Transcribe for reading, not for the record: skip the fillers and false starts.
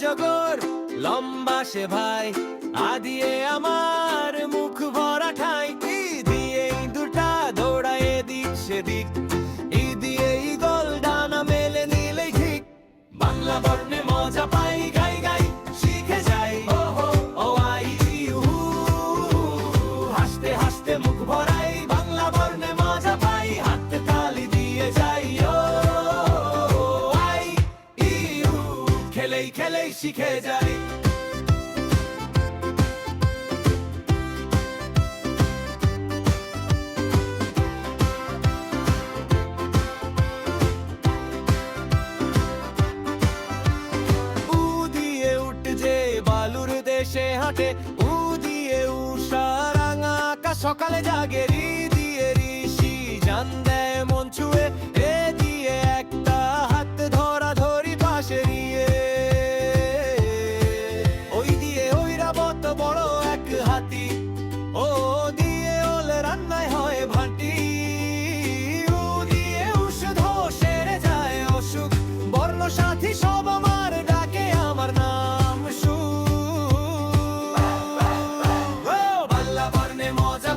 অজগর লম্বা সে ভাই, আ দিয়ে আমার মুখ ভরা ঠাই। ই দিয়ে ইঁদুরটা দৌড়ায় এদিক সেদিক, ই দিয়ে ঈগল ডানা মেলে নিলেই ঠিক। বাংলা বর্ণে মজা পাই, গাই গাই শিখে যাই, ও হো ও আই উ, হাসতে হাসতে মুখ ভরাই। বাংলা বর্ণে মজা পাই, হাতে তালি দিয়ে যাই, ও আই উ, খেলেই খেলেই শিখে যাই। বালুর দেশে হাঁটে, উ দিয়ে উষা রাঙা আকাশ সকালে জাগে। রি দিয়ে ঋষি জান দেয় মন ছুঁয়ে, এ দিয়ে একটা হাত ধরা ধরি পাশে নিয়ে। ওই দিয়ে ঐরাবত বড় এক হাতি, ও দিয়ে ওলে রান্নায় হয় ভাটি। উ দিয়ে ঔষধ সেরে যায় অসুখ, বর্ণ সাথী সব আমার ডাকে আমার নাম সু। বাংলা বর্ণে মজা